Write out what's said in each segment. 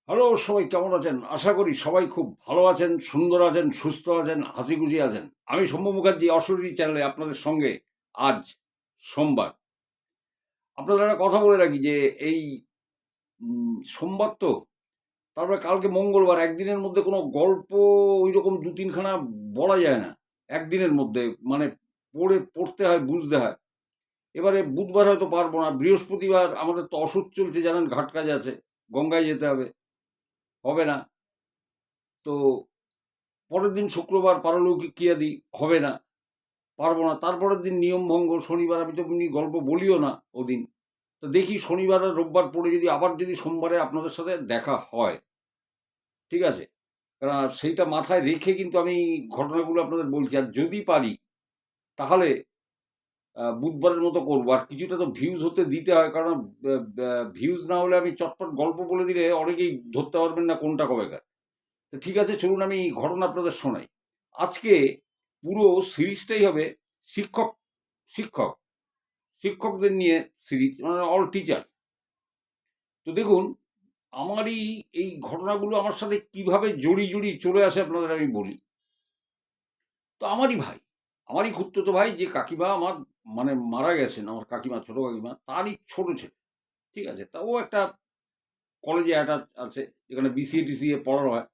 Hello, সবাই কেমন আছেন? আশা করি সবাই খুব ভালো আছেন, সুন্দর আছেন, সুস্থ আছেন, হাসিখুশি আছেন। আমি সৌম্য মুখার্জি অশরীরী চ্যানেলে আপনাদের সঙ্গে আজ সোমবার। আপনাদের একটা কথা বলে রাখি যে এই সোমবার তো, তারপরে কালকে মঙ্গলবার, একদিনের মধ্যে কোনো গল্প ঐরকম ২-৩ খানা বলা যায় না। একদিনের মধ্যে মানে পড়তে হয়, বুঝতে হয়। এবারে বুধবার হয়তো পারবো না। বৃহস্পতিবার আমাদের তো অসুখ চলছে জানেন, ঘাট কাজ আছে। গঙ্গায় যেতে হবে। হবে না। তো পরের দিন শুক্রবার পারলৌকিক ক্রিয়াদি হবে না, পারবো না। তারপরের দিন নিয়মভঙ্গ, শনিবার আমি তো এমনি গল্প বলিও না ওদিন। তো দেখি শনিবার আর রোববার পড়ে যদি আবার যদি সোমবারে আপনাদের সাথে দেখা হয়, ঠিক আছে? কারণ সেইটা মাথায় রেখে কিন্তু আমি ঘটনাগুলো আপনাদের বলছি। আর যদি পারি তাহলে বুধবারের মতো করবো। আর কিছুটা তো ভিউজ হতে দিতে হয়, কারণ ভিউজ না হলে আমি চটপট গল্প বলে দিলে অনেকেই ধরতে পারবেন না কোনটা কবেকার। তো ঠিক আছে, চলুন আমি ঘটনা আপনাদের শোনাই। আজকে পুরো সিরিজটাই হবে শিক্ষক শিক্ষক শিক্ষকদের নিয়ে সিরিজ, মানে অল টিচার। তো দেখুন, আমারই এই ঘটনাগুলো আমার সাথে কিভাবে জড়িয়ে জড়িয়ে চলে আসে আপনাদের আমি বলি। তো আমারই খুড়তুতো ভাই, যে কাকিমা আমার মানে মারা গেছেন, আমার কাকিমা, ছোট কাকিমা, তারই ছোট ছেলে। ঠিক আছে, তা ও একটা কলেজে অ্যাটাচ আছে, যেখানে বিসিএ টিসিএ পড়ানো হয়।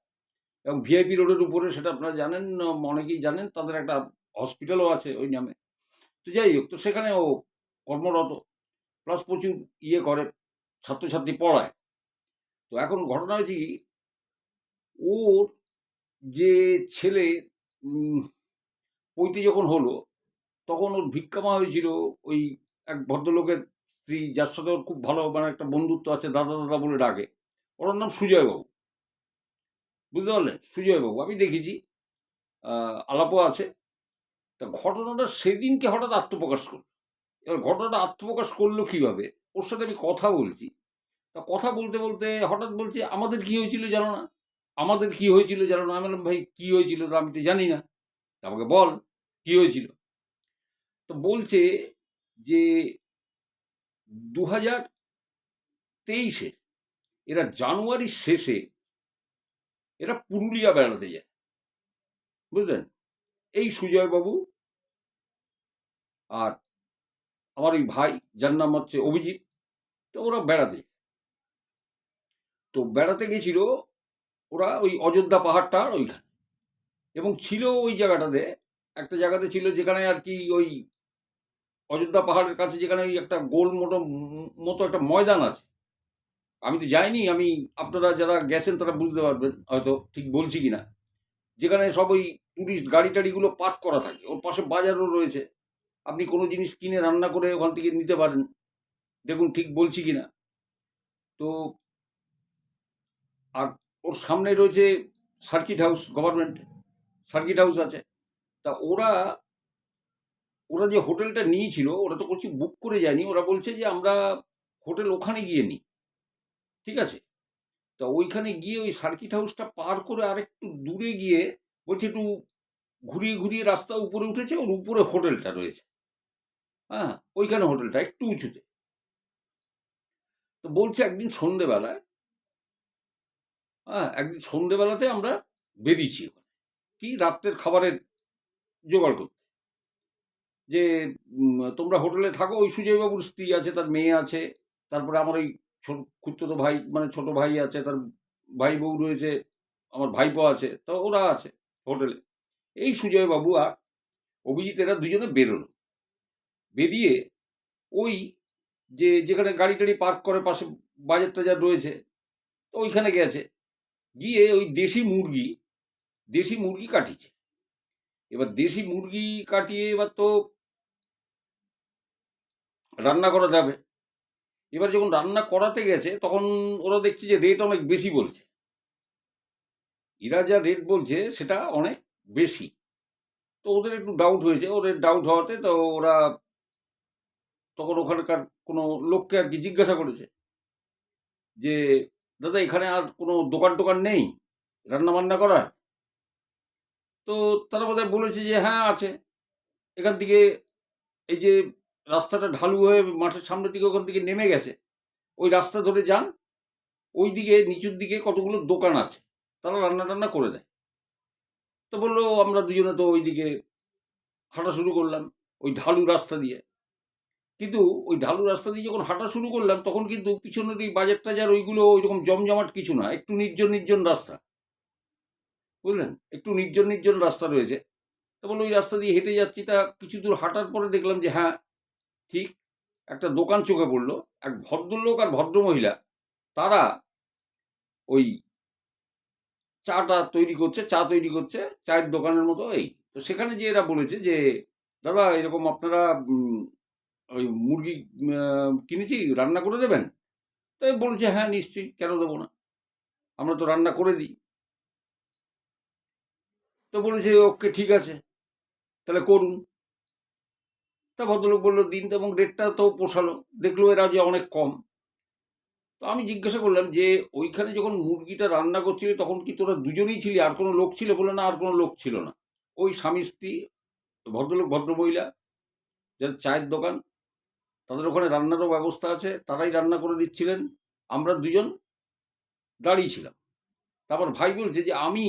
এবং ভিআইপি রোডের উপরে, সেটা আপনারা জানেন, অনেকেই জানেন, তাদের একটা হসপিটালও আছে ওই নামে। তো যাই হোক, তো সেখানে ও কর্মরত, প্লাস প্রচুর করে, ছাত্রছাত্রী পড়ায়। তো এখন ঘটনা হয়েছে কি, ওর যে ছেলে পৈতে যখন হলো, তখন ওর ভিক্ষামা হয়েছিল ওই এক ভদ্রলোকের স্ত্রী, যার সাথে ওর খুব ভালো মানে একটা বন্ধুত্ব আছে, দাদা দাদা বলে ডাকে। ওর নাম সুজয়বাবু। বুঝতে পারলেন? সুজয়বাবু আমি দেখেছি, আলাপও আছে। তা ঘটনাটা সেদিনকে হঠাৎ আত্মপ্রকাশ করলো। এবার ঘটনাটা আত্মপ্রকাশ করলো কিভাবে? ওর সাথে আমি কথা বলছি। তা কথা বলতে বলতে হঠাৎ বলছে, আমাদের কি হয়েছিল জানো না? আমাদের কি হয়েছিল জানো না? আমি বললাম, ভাই কি হয়েছিল? তো আমি তো জানি না। তা আমাকে বল, কি হয়েছিল? তো বলছে যে 2023-এ এরা জানুয়ারির শেষে এরা পুরুলিয়া বেড়াতে যায়। বুঝলেন? এই সুজয়বাবু আর আমার এই ভাই, যার নাম হচ্ছে অভিজিৎ। তো ওরা বেড়াতে যায়। তো বেড়াতে গেছিল ওরা ওই অযোধ্যা পাহাড়টার ওইখানে। এবং ছিল ওই জায়গাটাতে, একটা জায়গাতে ছিল যেখানে আর কি ওই অযোধ্যা পাহাড়ের কাছে, যেখানে ওই একটা গোল মতো একটা ময়দান আছে। আমি তো যাইনি, আমি, আপনারা যারা গেছেন তারা বুঝতে পারবেন হয়তো ঠিক বলছি কিনা। যেখানে সব ওই টুরিস্ট গাড়ি টাড়িগুলো পার্ক করা থাকে, ওর পাশে বাজারও রয়েছে। আপনি কোনো জিনিস কিনে রান্না করে ওখান থেকে নিতে পারেন। দেখুন ঠিক বলছি কিনা। তো আর ওর সামনে রয়েছে circuit house, government circuit house আছে। তা ওরা ওরা যে হোটেলটা নিয়েছিল, ওরা তো কিছু বুক করে যায়নি। ওরা বলছে যে আমরা হোটেল ওখানে গিয়ে নিই। ঠিক আছে, তা ওইখানে গিয়ে ওই সার্কিট হাউসটা পার করে আরেকটু দূরে গিয়ে বলছে একটু ঘুরিয়ে ঘুরিয়ে রাস্তা উপরে উঠেছে, ওর উপরে হোটেলটা রয়েছে। হ্যাঁ, ওইখানে হোটেলটা একটু উঁচুতে। তো বলছে একদিন সন্ধেবেলায়, হ্যাঁ একদিন সন্ধেবেলাতে আমরা বেরিয়েছি ওখানে, কি রাত্রের খাবারের জোগাড় করতে। যে তোমরা হোটেলে থাকো, ওই সুজয়বাবুর স্ত্রী আছে, তার মেয়ে আছে, তারপরে আমার ওই খুড়তুতো ভাই মানে ছোট ভাই আছে, তার ভাই বউ রয়েছে, আমার ভাইপো আছে, তো ওরা আছে হোটেলে। এই সুজয়বাবু আর অভিজিৎ এরা দুজনে বেরোলো। বেরিয়ে ওই যেখানে গাড়ি টাড়ি পার্ক করে পাশে বাজার টাজার রয়েছে, তো ওইখানে গেছে। গিয়ে ওই দেশি মুরগি কাটিছে। এবার দেশি মুরগি কাটিয়ে এবার তো রান্না করা যাবে। এবার যখন রান্না করাতে গেছে, তখন ওরা দেখছে যে রেট অনেক বেশি বলছে। এরা যা রেট বলছে সেটা অনেক বেশি। তো ওদের একটু ডাউট হয়েছে। ওদের ডাউট হওয়াতে তো ওরা তখন ওখানকার কোনো লোককে আর কি জিজ্ঞাসা করেছে যে, দাদা এখানে আর কোনো দোকান টোকান নেই রান্না বান্না করার? তো তারা বোধহয় বলেছে যে হ্যাঁ আছে। এখান থেকে এই যে রাস্তাটা ঢালু হয়ে মাঠের সামনের দিকে ওখান থেকে নেমে গেছে, ওই রাস্তা ধরে যান, ওই দিকে নিচুর দিকে কতগুলো দোকান আছে, তারা রান্না টান্না করে দেয়। তো বললো আমরা দুজনে তো ওই দিকে হাঁটা শুরু করলাম ওই ঢালু রাস্তা দিয়ে। কিন্তু ওই ঢালু রাস্তা দিয়ে যখন হাঁটা শুরু করলাম তখন কিন্তু পিছনের এই বাজার টাজার ওইগুলো ওইরকম জমজমাট কিছু না, একটু নির্জন নির্জন রাস্তা, বুঝলেন, একটু নির্জন নির্জন রাস্তা রয়েছে। তো বললো ওই রাস্তা দিয়ে হেঁটে যাচ্ছি, তা কিছু দূর হাঁটার পরে দেখলাম যে হ্যাঁ ঠিক একটা দোকান চোখে পড়লো। এক ভদ্রলোক আর ভদ্রমহিলা তারা ওই চা তৈরি করছে চায়ের দোকানের মতো। এই তো সেখানে যে এরা বলেছে যে দাদা এরকম আপনারা ওই মুরগি কিনেছি, রান্না করে দেবেন? তাই বলেছে হ্যাঁ নিশ্চয়ই, কেন দেবো না, আমরা তো রান্না করে দিই। তো বলেছে ওকে ঠিক আছে তাহলে করুন। তা ভদ্রলোক বললো দিন তো, এবং রেটটা তো পোষালো, দেখলো এরা যে অনেক কম। তো আমি জিজ্ঞাসা করলাম যে ওইখানে যখন মুরগিটা রান্না করছিল তখন কি তোরা দুজনেই ছিলি, আর কোনো লোক ছিল? বলে না, আর কোনো লোক ছিল না, ওই স্বামী স্ত্রী, ভদ্রলোক ভদ্রমহিলা, যাদের চায়ের দোকান তাদের ওখানে রান্নারও ব্যবস্থা আছে, তারাই রান্না করে দিচ্ছিলেন, আমরা দুজন দাঁড়িয়ে ছিলাম। তারপর ভাই বলছে যে আমি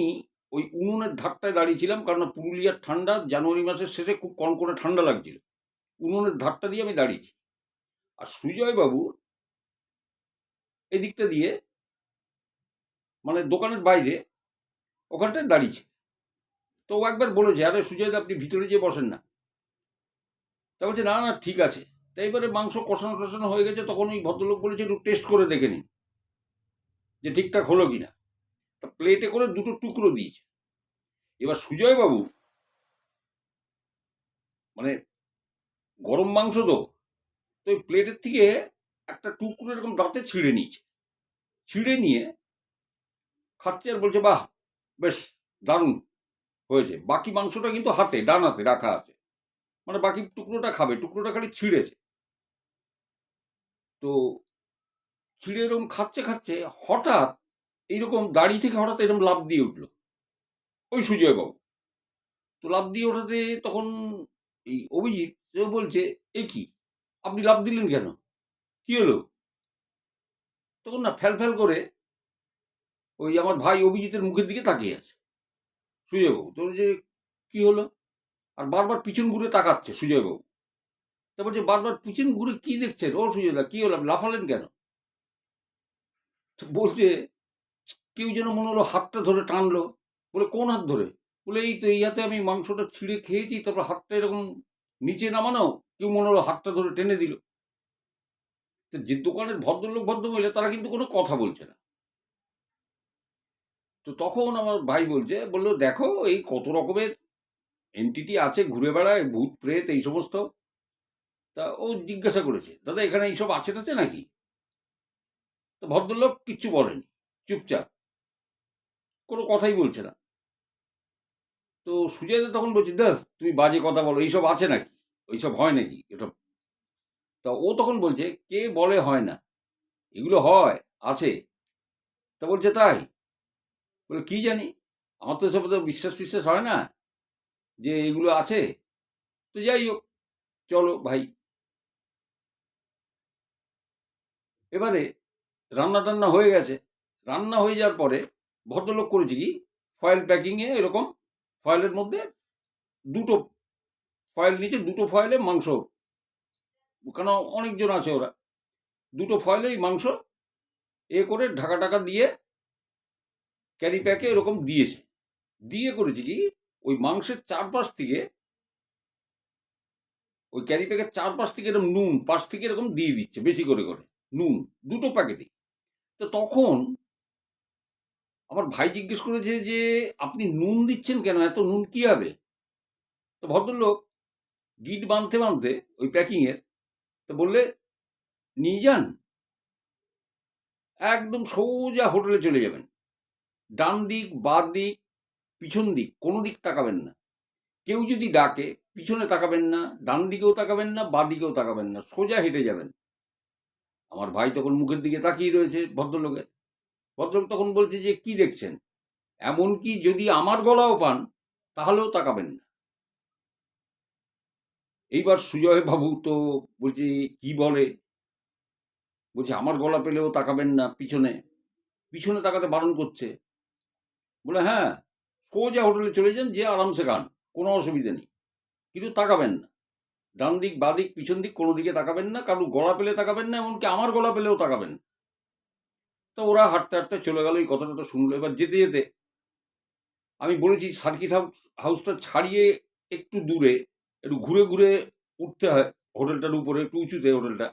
ওই উনুনের ধারটায় দাঁড়িয়েছিলাম, কারণ পুরুলিয়ার ঠান্ডা, জানুয়ারি মাসের শেষে খুব কনকনে ঠান্ডা লাগছিল, উনুনের ধারটা দিয়ে আমি দাঁড়িয়েছি। আর সুজয়বাবু এদিকটা দিয়ে মানে দোকানের বাইরে ওখানটায় দাঁড়িয়েছে। তো ও একবার বলেছে আরে সুজয়দা আপনি ভিতরে যেয়ে বসেন না। তা বলছে না না ঠিক আছে। তাই এবারে মাংস কষানো টষানো হয়ে গেছে, তখন ওই ভদ্রলোক বলেছে একটু টেস্ট করে দেখে নিন যে ঠিকঠাক হলো কিনা। তা প্লেটে করে দুটো টুকরো দিয়েছে। এবার সুজয়বাবু মানে গরম মাংস তো, তো ওই প্লেটের থেকে একটা টুকরো এরকম দাঁতে ছিঁড়ে নিয়েছে, ছিঁড়ে নিয়ে খাচ্ছে আর বলছে বাহ বেশ দারুণ হয়েছে। বাকি মাংসটা কিন্তু হাতে, ডান হাতে রাখা আছে, মানে বাকি টুকরোটা খাবে, টুকরোটা খালি ছিঁড়েছে। তো ছিঁড়ে এরকম খাচ্ছে খাচ্ছে হঠাৎ এইরকম দাড়ি থেকে হঠাৎ এরকম লাফ দিয়ে উঠলো ওই সুজয়বাবু। তো লাফ দিয়ে ওঠাতে তখন এই অভিজিৎ বলছে এ কি আপনি লাফ দিলেন কেন, কি হলো? তখন না ফ্যাল ফ্যাল করে ওই আমার ভাই অভিজিতের মুখের দিকে তাকিয়ে আছে সুজয়বাবু। তো বলছে কি হলো, আর বারবার পিছন ঘুরে তাকাচ্ছে সুজয়বাবু। তা বলছে বারবার পিছন ঘুরে কি দেখছেন ও সুজয়দা, কি হলো, আপনি লাফালেন কেন? তো বলছে কেউ যেন মনে হলো হাতটা ধরে টানলো। বলে কোন হাত ধরে? বলে এই তো এই হাতে আমি মাংসটা ছিঁড়ে খেয়েছি, তারপর হাতটা এরকম নিচে নামানো, কেউ মনে হলো হাতটা ধরে টেনে দিল। তো যে দোকানের ভদ্রলোক ভদ্রমহিলা তারা কিন্তু কোনো কথা বলছে না। তো তখন আমার ভাই বললো দেখো এই কত রকমের এন্টিটি আছে ঘুরে বেড়ায়, ভূত প্রেত এই সমস্ত। তা ও জিজ্ঞাসা করেছে দাদা এখানে এইসব আছে টাছে নাকি? তো ভদ্রলোক কিচ্ছু বলেনি, চুপচাপ, কোনো কথাই বলছে না। তো সুজয়দা তখন বলছে দেখ তুমি বাজে কথা বলো, এইসব আছে নাকি, ওইসব হয় নাকি এটা? তা ও তখন বলছে কে বলে হয় না, এগুলো হয়, আছে। তা বলছে তাই? বলে কি জানি, আমার তো এসব তো বিশ্বাস ফিশ্বাস হয় না যে এগুলো আছে। তো যাই হোক চলো ভাই। এবারে রান্না টান্না হয়ে গেছে, রান্না হয়ে যাওয়ার পরে ভদ্রলোক করেছে কি ফয়েল প্যাকিংয়ে এরকম, ফয়েলের মধ্যে দুটো ফয়েল নিচে, দুটো ফয়েলে মাংস, কেন অনেকজন আছে ওরা, দুটো ফয়েলেই মাংস এ করে ঢাকা টাকা দিয়ে ক্যারি প্যাকে এরকম দিয়েছে। দিয়ে করেছে কি ওই মাংসের চারপাশ থেকে, ওই ক্যারি প্যাকের চারপাশ থেকে এরকম নুন পাশ থেকে এরকম দিয়ে দিচ্ছে বেশি করে করে নুন, দুটো প্যাকেটে। তো তখন আমার ভাই জিজ্ঞেস করেছে যে আপনি নুন দিচ্ছেন কেন, এত নুন কি হবে? তো ভদ্রলোক গিট বাঁধতে বাঁধতে ওই প্যাকিংয়ের, তো বললে নিয়ে যান, একদম সোজা হোটেলে চলে যাবেন, ডান দিক বাঁ দিক পিছন দিক কোনো দিক তাকাবেন না, কেউ যদি ডাকে পিছনে তাকাবেন না, ডান দিকেও তাকাবেন না, বাঁ দিকেও তাকাবেন না, সোজা হেঁটে যাবেন। আমার ভাই তখন মুখের দিকে তাকিয়ে রয়েছে ভদ্রলোকের। ভদ্রলোক তখন বলছে যে কি দেখছেন, এমনকি যদি আমার গলাও পান তাহলেও তাকাবেন না। এইবার সুজয় বাবু তো বলছে কি বলে, বলছে আমার গলা পেলেও তাকাবেন না পিছনে। পিছনে তাকাতে বারণ করছে। বলে, হ্যাঁ, সোজা হোটেলে চলে যান, যে আরামসে খান, কোনো অসুবিধে নেই, কিন্তু তাকাবেন না। ডান দিক, বাঁ দিক, পিছন দিক কোনো দিকে তাকাবেন না, কারুর গলা পেলে তাকাবেন না, এমনকি আমার গলা পেলেও তাকাবেন না। তো ওরা হাঁটতে হাঁটতে চলে গেল, এই কথাটা তো শুনলো। এবার যেতে যেতে আমি বলেছি সার্কিট হাউসটা ছাড়িয়ে একটু দূরে, একটু ঘুরে ঘুরে উঠতে হয় হোটেলটার উপরে, একটু উঁচুতে হোটেলটা।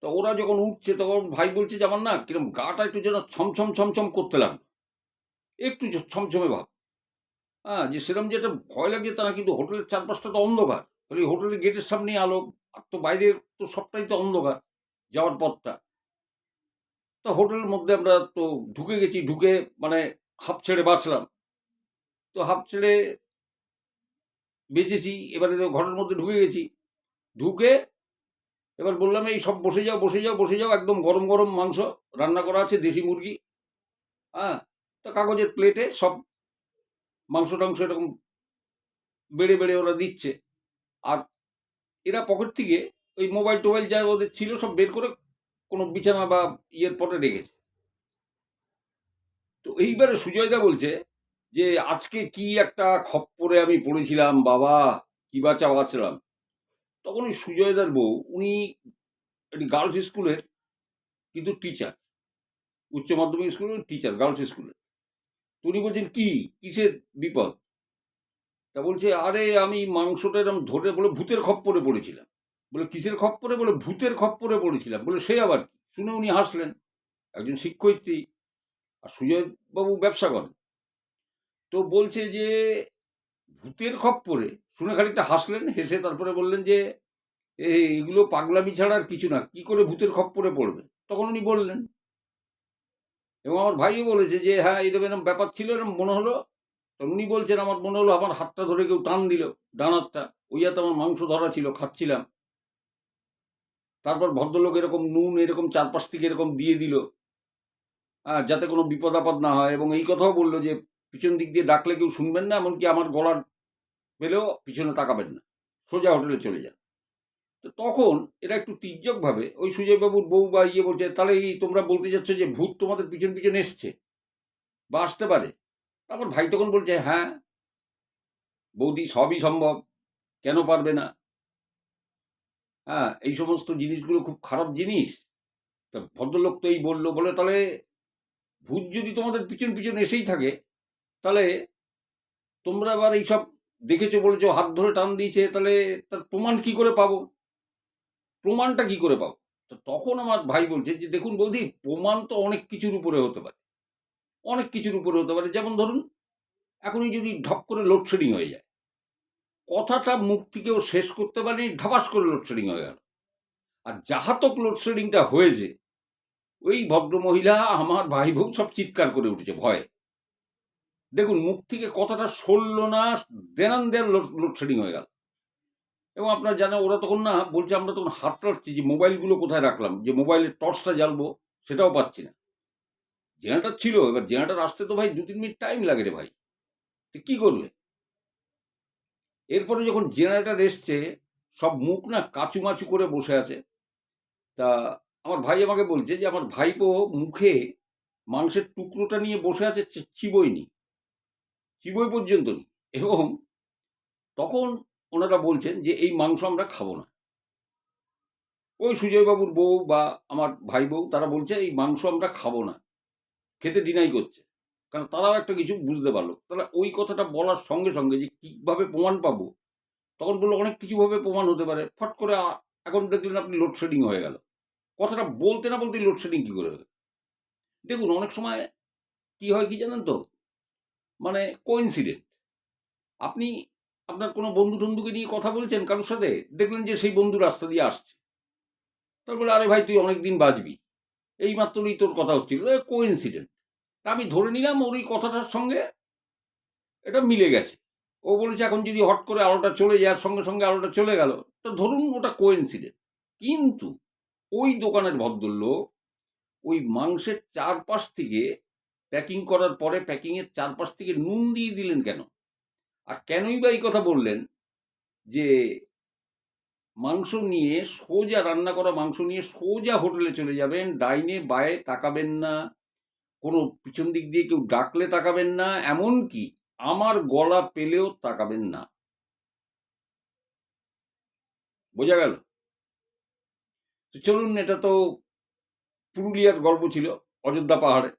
তো ওরা যখন উঠছে তখন ভাই বলছে যে আমার না কিরম গাটা একটু যেন ছমছম ছমছম করতে লাগলো, একটু ছমছমে ভাব। হ্যাঁ, যে সেরকম যে একটা ভয় লাগছে তা না, কিন্তু হোটেলের চারপাশটা তো অন্ধকার, তাহলে হোটেলের গেটের সামনেই আলো, আর তো বাইরে তো সবটাই তো অন্ধকার যাওয়ার পথটা। তো হোটেলের মধ্যে আমরা তো ঢুকে গেছি, ঢুকে মানে হাঁপ ছেড়ে বাঁচলাম। তো হাঁপ ছেড়ে বেঁচেছি, এবারে তো ঘরের মধ্যে ঢুকে গেছি। ঢুকে এবার বললাম, এই সব বসে যাও বসে যাও বসে যাও, একদম গরম গরম মাংস রান্না করা আছে, দেশি মুরগি। হ্যাঁ, তো কাগজের প্লেটে সব মাংস টাংস এরকম বেড়ে বেড়ে ওরা দিচ্ছে। আর এরা পকেট থেকে ওই মোবাইল টোবাইল যা ওদের ছিল সব বের করে কোনো বিছানা বা ইয়ের পটে রেখেছে। তো এইবারে সুজয়দা বলছে যে আজকে কি একটা খপ্পরে আমি পড়েছিলাম বাবা, কি বাঁচা বাঁচলাম। তখন ওই সুজয়দার বউ, উনি একটি গার্লস স্কুলের কিন্তু টিচার, উচ্চ মাধ্যমিক স্কুলের টিচার, গার্লস স্কুলের। তো উনি বলছেন, কি কিসের বিপদ? তা বলছে, আরে আমি মাংসটা এরকম ধরে বলে ভূতের খপ্পরে পড়েছিলাম। বলে, কিসের খপ্পরে? বলে, ভূতের খপ্পরে পড়েছিলাম। বলে, সে আবার কি? শুনে উনি হাসলেন, একজন শিক্ষয়িত্রী, আর সুজয়বাবু ব্যবসা করেন। তো বলছে যে ভূতের খপ্পরে, শুনে খানিকটা হাসলেন, হেসে তারপরে বললেন যে এগুলো পাগলামি ছাড়া আর কিছু না, কি করে ভূতের খপ্পরে পড়বে? তখন উনি বললেন, এবং আমার ভাইও বলেছে যে হ্যাঁ এরকম এরকম ব্যাপার ছিল, এরকম মনে হলো। তখন উনি বলছেন, আমার মনে হলো আমার হাতটা ধরে কেউ টান দিল, ডান হাতটা, ওই হাতে আমার মাংস ধরা ছিল, খাচ্ছিলাম। তারপর ভদ্রলোক এরকম নুন এরকম চারপাশ থেকে এরকম দিয়ে দিল, যাতে কোনো বিপদ আপদ না হয়, এবং এই কথাও বললো যে পিছন দিক দিয়ে ডাকলে কেউ শুনবেন না, এমনকি আমার গলার পেলেও পিছনে তাকাবেন না, সোজা হোটেলে চলে যান। তো তখন এরা একটু তির্যকভাবে ওই সুজয়বাবুর বউ বা ইয়ে বলছে, তাহলে এই তোমরা বলতে যাচ্ছ যে ভূত তোমাদের পিছন পিছন এসছে বা আসতে পারে? তারপর ভাই তখন বলছে, হ্যাঁ বৌদি, সবই সম্ভব, কেন পারবে না? হ্যাঁ, এই সমস্ত জিনিসগুলো খুব খারাপ জিনিস। তা ভদ্রলোক তো এই বললো, বলে তাহলে ভূত যদি তোমাদের পিছন পিছন এসেই থাকে, তাহলে তোমরা আবার এইসব দেখেছো বলেছো হাত ধরে টান দিয়েছে, তাহলে তার প্রমাণ কি করে পাবো? প্রমাণটা কি করে পাবো? তো তখন আমার ভাই বলছে যে দেখুন বৌদি, প্রমাণ তো অনেক কিছুর উপরে হতে পারে, অনেক কিছুর উপরে হতে পারে। যেমন ধরুন, এখনই যদি ঢপ করে লোডশেডিং হয়ে যায়, কথাটা মুখ থেকেও শেষ করতে পারেনি, ঢাপাস করে লোডশেডিং হয়ে গেল। আর যাহাতক লোডশেডিংটা হয়েছে, ওই ভদ্রমহিলা, আমার ভাই বউ সব চিৎকার করে উঠেছে ভয়ে। দেখুন, মুখ থেকে কথাটা সরল না, দেনান দেন লোডশেডিং হয়ে গেল। এবং আপনার জানেন, ওরা তখন না বলছে, আমরা তখন হাত টাটছি যে মোবাইলগুলো কোথায় রাখলাম, যে মোবাইলের টর্চটা জ্বালবো সেটাও পাচ্ছি না। জেনারেটার ছিল, এবার জেনারেটার আসতে তো ভাই 2-3 মিনিট টাইম লাগে রে ভাই, তো কি করবে? এরপরে যখন জেনারেটার এসছে, সব মুখ না কাচুমাচু করে বসে আছে। তা আমার ভাই আমাকে বলছে যে আমার ভাইপো মুখে মাংসের টুকরোটা নিয়ে বসে আছে, চিবোয়নি, চিবোই পর্যন্ত নি। এবং তখন ওনারা বলছেন যে এই মাংস আমরা খাবো না। ওই সুজয়বাবুর বউ বা আমার ভাই বউ, তারা বলছে এই মাংস আমরা খাবো না, খেতে ডিনাই করছে। কারণ তারাও একটা কিছু বুঝতে পারলো। তাহলে ওই কথাটা বলার সঙ্গে সঙ্গে যে কীভাবে প্রমাণ পাবো, তখন বললো অনেক কিছুভাবে প্রমাণ হতে পারে। ফট করে এখন দেখলেন আপনি লোডশেডিং হয়ে গেল। কথাটা বলতে না বলতেই লোডশেডিং কী করে হবে? দেখুন, অনেক সময় কি হয় কি জানেন তো, মানে কোইন্সিডেন্ট। আপনি আপনার কোনো বন্ধু টন্ধুকে নিয়ে কথা বলছেন কারোর সাথে, দেখলেন যে সেই বন্ধু রাস্তা দিয়ে আসছে, তারপরে, আরে ভাই তুই অনেকদিন বাঁচবি, এই মাত্রই তোর কথা হচ্ছিল, কোইন্সিডেন্ট। তা আমি ধরে নিলাম ওর এই কথাটার সঙ্গে এটা মিলে গেছে। ও বলেছে এখন যদি হট করে আলোটা চলে যায়, সঙ্গে সঙ্গে আলোটা চলে গেল, তো ধরুন ওটা কোইন্সিডেন্ট। কিন্তু ওই দোকানের ভদ্রলোক ওই মাংসের চারপাশ থেকে, প্যাকিং করার পরে প্যাকিংয়ের চারপাশ থেকে নুন দিয়ে দিলেন কেন? আর কেনই বা এই কথা বললেন যে মাংস নিয়ে সোজা, রান্না করা মাংস নিয়ে সোজা হোটেলে চলে যাবেন, ডাইনে বায়ে তাকাবেন না, কোনো পিছন দিক দিয়ে কেউ ডাকলে তাকাবেন না, এমনকি আমার গলা পেলেও তাকাবেন না। বোঝা গেল? তো চলুন, এটা তো পুরুলিয়ার গল্প ছিল, অযোধ্যা পাহাড়ে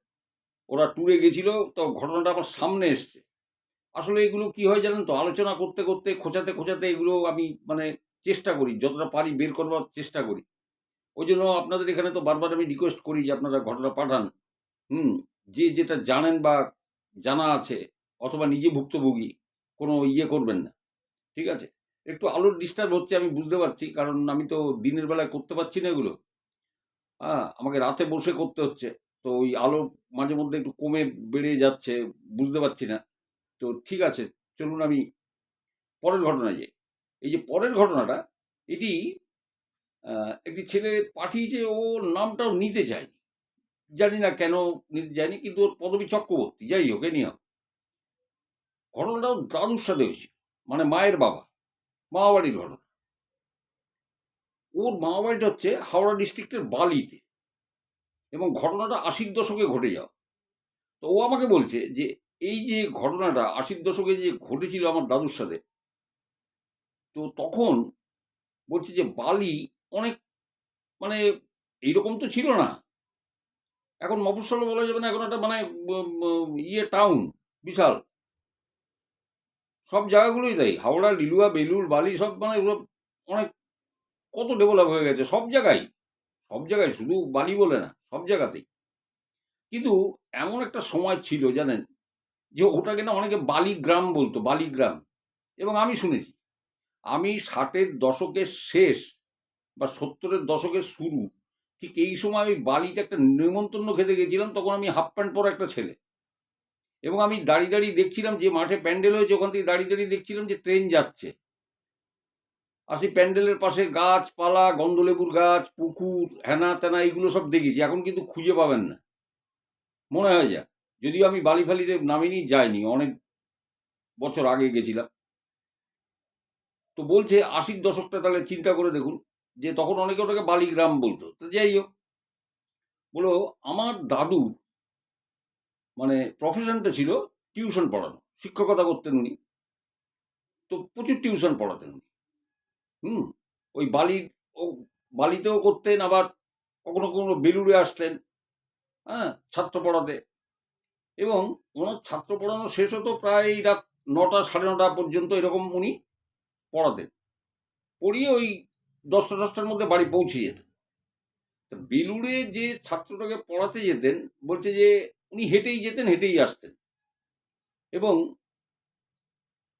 ওরা ট্যুরে গেছিল, তো ঘটনাটা আমার সামনে এসছে। আসলে এগুলো কি হয় জানেন তো, আলোচনা করতে করতে খোঁচাতে খোঁচাতে এগুলো আমি মানে চেষ্টা করি, যতটা পারি বের করবার চেষ্টা করি। ওই জন্য আপনাদের এখানে তো বারবার আমি রিকোয়েস্ট করি যে আপনারা ঘটনা পাঠান। হুম, যে যেটা জানেন বা জানা আছে, অথবা নিজে ভুক্তভোগী, কোনো ইয়ে করবেন না। ঠিক আছে? একটু আলোর ডিস্টার্ব হচ্ছে আমি বুঝতে পারছি, কারণ আমি তো দিনের বেলায় করতে পারছি না এগুলো। আমাকে রাতে বসে করতে হচ্ছে। তো ওই আলো মাঝে মধ্যে একটু কমে বেড়ে যাচ্ছে, বুঝতে পারছি না। তো ঠিক আছে, চলুন আমি পরের ঘটনায় যাই। এই যে পরের ঘটনাটা, এটি একটি ছেলে পাঠিয়েছে, ও নামটাও নিতে চায়নি। জানি না কেন নিতে চায়নি, কিন্তু ওর পদবী চক্রবর্তী। যাই হোক, এনিহাও। ঘটনাটাও দাদুর সাথে হয়েছিল, মানে মায়ের বাবা, মামাবাড়ির ঘটনা। ওর মামাবাড়িটা হচ্ছে হাওড়া ডিস্ট্রিক্টের বালিতে, এবং ঘটনাটা ৮০ দশকে ঘটে যাওয়া। তো ও আমাকে বলছে যে এই যে ঘটনাটা ৮০ দশকে যে ঘটেছিল আমার দাদুর সাথে, তো তখন বলছে যে বালি অনেক মানে এইরকম তো ছিল না। এখন মফস্বলও বলা যাবে না, এখন একটা মানে ইয়ে টাউন, বিশাল। সব জায়গাগুলোই তাই, হাওড়া, লিলুয়া, বেলুড়, বালি সব মানে ওগুলো অনেক কত ডেভেলপ হয়ে গেছে সব জায়গায়। সব জায়গায়, শুধু বালি বলে না, সব জায়গাতেই। কিন্তু এমন একটা সময় ছিল জানেন, যে ওটাকে না অনেকে বালিগ্রাম বলতো, বালিগ্রাম। এবং আমি শুনেছি, আমি ৬০-এর দশকের শেষ বা ৭০-এর দশকের শুরু, ঠিক এই সময় ওই বালিতে একটা নেমন্তন্ন খেতে গেছিলাম। তখন আমি হাফ প্যান্ট পরা একটা ছেলে, এবং আমি দাঁড়িয়ে দাঁড়িয়ে দেখছিলাম যে মাঠে প্যান্ডেল হয়েছে, ওখান থেকে দাঁড়িয়ে দাঁড়িয়ে দেখছিলাম যে ট্রেন যাচ্ছে। আর সেই প্যান্ডেলের পাশে গাছপালা, গন্ধলেবুর গাছ, পুকুর, হেনা তেনা, এইগুলো সব দেখেছি। এখন কিন্তু খুঁজে পাবেন না, মনে হয় যা। যদিও আমি বালি ফালিতে নামিনি, যাইনি, অনেক বছর আগে গেছিলাম। তো বলছে ৮০-র দশকটা, তাহলে চিন্তা করে দেখুন, যে তখন অনেকে ওটাকে বালিগ্রাম বলতো। তো যাই হোক, বলো, আমার দাদু মানে প্রফেশনটা ছিল টিউশন পড়ানো, শিক্ষকতা করতেন উনি। তো প্রচুর টিউশন পড়াতেন উনি। হুম, ওই বালির, ও বালিতেও করতেন, আবার কখনো কখনো বেলুড়ে আসতেন, ছাত্র পড়াতে। এবং ওনার ছাত্র পড়ানো শেষ হতো প্রায় রাত ৯টা, ৯:৩০ পর্যন্ত, এরকম উনি পড়াতেন। পড়িয়ে ওই ১০টা-১০টার মধ্যে বাড়ি পৌঁছে যেতেন। তা বেলুড়ে যে ছাত্রটাকে পড়াতে যেতেন, বলছে যে উনি হেঁটেই যেতেন, হেঁটেই আসতেন। এবং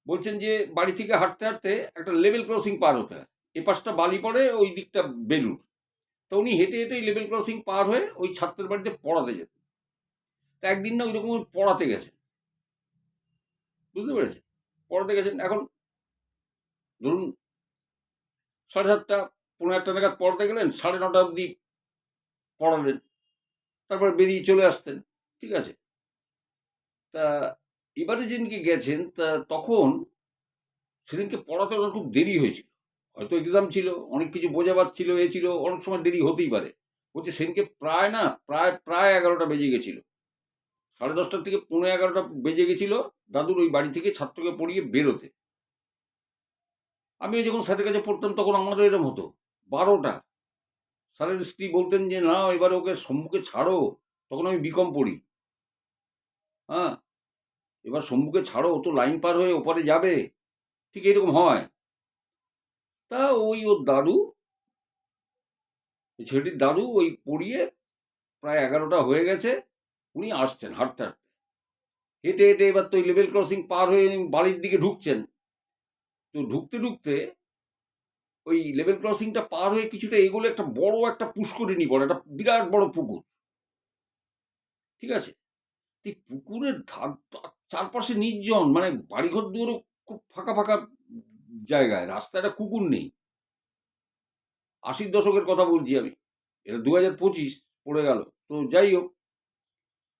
বলছেন যে বাড়ি থেকে হাঁটতে হাঁটতে একটা লেভেল ক্রসিং পার হতে হয়, এ পাশটা বালি পড়ে, ওই দিকটা বেলুড়। তো উনি হেঁটে হেঁটেই লেভেল ক্রসিং পার হয়ে ওই ছাত্রের বাড়িতে পড়াতে যেতেন। তা একদিন না ওইরকম পড়াতে গেছেন, বুঝতে পেরেছেন? পড়াতে গেছেন, এখন ধরুন ৭:৩০, পৌনে ৮টা নাগাদ পড়াতে গেলেন, ৯:৩০ অবধি পড়ালেন, তারপরে বেরিয়ে চলে আসতেন। ঠিক আছে? তা এবারে যেদিনকে গেছেন, তা তখন সেদিনকে পড়াতে ওনার খুব দেরি হয়েছিল। হয়তো এক্সাম ছিল, অনেক কিছু বোঝাবার ছিল, এ ছিল, অনেক সময় দেরি হতেই পারে। বলছে সেদিনকে প্রায় না, প্রায় ১১টা বেজে গেছিল। ১০:৩০ থেকে পৌনে ১১টা বেজে গেছিল দাদুর ওই বাড়ি থেকে ছাত্রকে পড়িয়ে বেরোতে। আমিও যখন স্যারের কাছে পড়তাম, তখন আমারও এরকম হতো। ১২টা। স্যারের স্ত্রী বলতেন যে, "না, এবারে ওকে সম্মুখে ছাড়ো।" তখন আমি বিকম পড়ি। হ্যাঁ? "এবার সম্মুখে ছাড়ো, ও তো লাইন পার হয়ে ওপারে যাবে।" ঠিক এরকম হয়। তা ওই ওর দাদু, ওই ছেলেটির দাদু ওই পড়িয়ে প্রায় ১১টা হয়ে গেছে। উনি আসছেন হাঁটতে, হাঁটতে। হেঁটে, হেঁটে এবার তো ওই লেভেল ক্রসিং পার হয়ে উনি বাড়ির দিকে ঢুকছেন। তো ঢুকতে, ঢুকতে ওই লেভেল ক্রসিংটা পার হয়ে কিছুটা এগোলে একটা বড় একটা পুষ্করিণী পড়ে, একটা বিরাট বড় পুকুর। ঠিক আছে? এই পুকুরের চারপাশে নির্জন, মানে বাড়িঘর দুয়ারও খুব ফাঁকা ফাঁকা জায়গায়, রাস্তায় একটা কুকুর নেই। ৮০ দশকের কথা বলছি আমি, এটা ২০২৫ পড়ে গেল। তো যাই হোক,